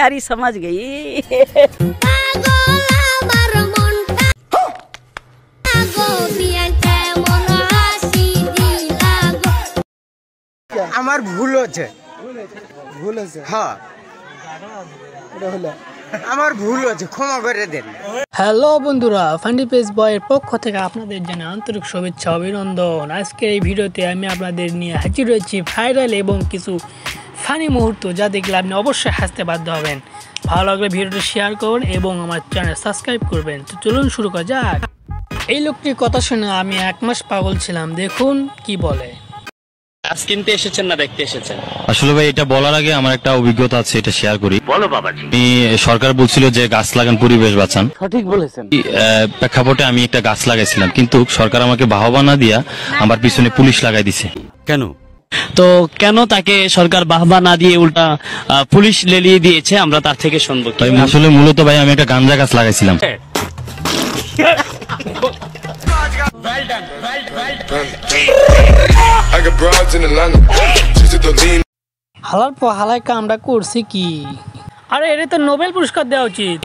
प्यारी समझ गई। আমার ভুল হচ্ছে হ্যাঁ আমার ভুল হচ্ছে, ক্ষমা করে দেন। হ্যালো বন্ধুরা, ফান্ডি পেজ বয়ের পক্ষ থেকে আপনাদের জানাই আন্তরিক শুভেচ্ছা অভিনন্দন। আজকে এই ভিডিওতে আমি আপনাদের নিয়ে হাজির হয়েছি ভাইরাল এবং কিছু ফানি মুহূর্ত, যা দেখলে আপনি অবশ্যই হাসতে বাধ্য হবেন। ভালো লাগলে ভিডিওটি শেয়ার করুন এবং আমার চ্যানেল সাবস্ক্রাইব করবেন। তো চলুন শুরু করা যাক। এই লোকটির কথা শুনে আমি 1 মাস পাগল ছিলাম, দেখুন কি বলে। গাছ কিনতে এসেছেন না দেখতে এসেছেন? আসলে ভাই এটা বলার আগে আমার একটা অভিজ্ঞতা আছে, এটা শেয়ার করি। বলো বাবাজি। সরকার বলছিল যে গাছ লাগান পরিবেশ বাঁচান, সঠিক বলেছেন। প্রেক্ষাপটে আমি একটা গাছ লাগাইছিলাম, কিন্তু সরকার আমাকে বাহবা না দিয়া আমার পিছনে পুলিশ লাগাই দিছে। কেন? তো কেন তাকে সরকার বাহবা না দিয়ে উল্টা পুলিশ লেলিয়ে দিয়েছে, আমরা তার থেকে শুনবো। আসলে মূলত ভাই আমি একটা গাঁজা গাছ লাগাইছিলাম। হালার পর হালাইকা আমরা করছি কি? আরে এটা তো নোবেল পুরস্কার দেওয়া উচিত।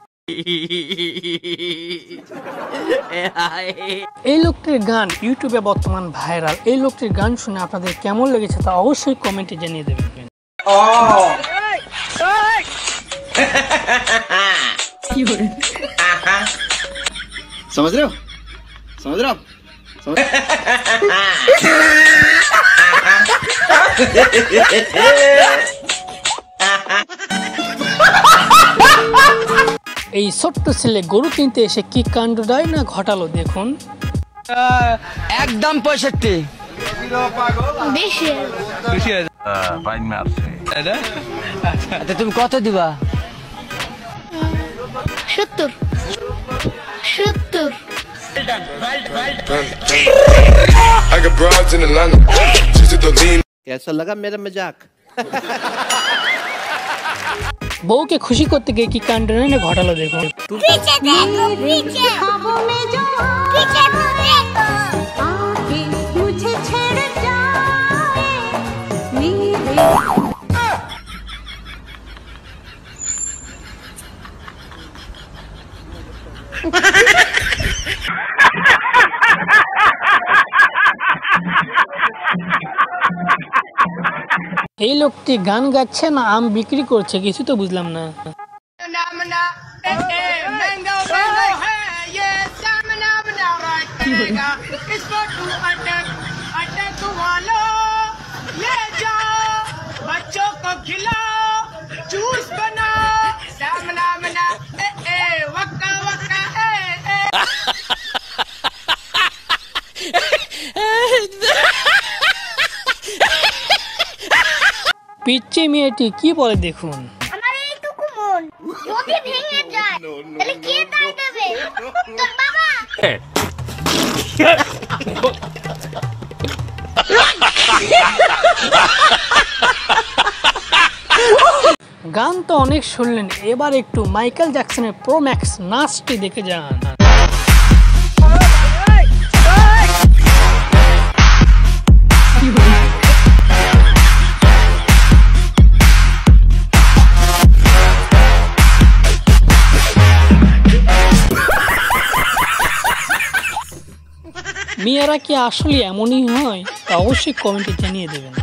এই লোকটির গান ইউটিউবে বর্তমান ভাইরাল। এই লোকটির গান শুনে আপনাদের কেমন লেগেছে তা অবশ্যই কমেন্টে জানিয়ে দেবেন। समझ रहे हो? समझ रहे हो? এই ছোট্ট ছেলে গরু কিনতে এসে কি কাণ্ডটাই না ঘটালো দেখুন। একদম 65 তুমি কত দিবা? 70 कैसा लगा मेरा मजाक? বউকে খুশি করতে গিয়ে কি কাণ্ড না ঘটালো দেখুন। पीछे देखो पीछे ख्वाबों में जो पीछे वो देखो आके मुझे छेड़ जाए मेरे এই লোকটি গান গাচ্ছে না আম বিক্রি করছে, কিছু তো বুঝলাম না। পিচ্চি মেয়েটি কি বলে দেখুন। আমার এইটুকু মন যদি ভেঙে যায় তাহলে কে দায় দেবে? তোর বাবা। গান তো অনেক শুনলেন, এবার একটু মাইকেল জ্যাকসনের প্রো ম্যাক্স নাচটি দেখে যান। মেয়েরা কি আসলে এমনই হয় তা অবশ্যই কমেন্টে জানিয়ে দেবেন।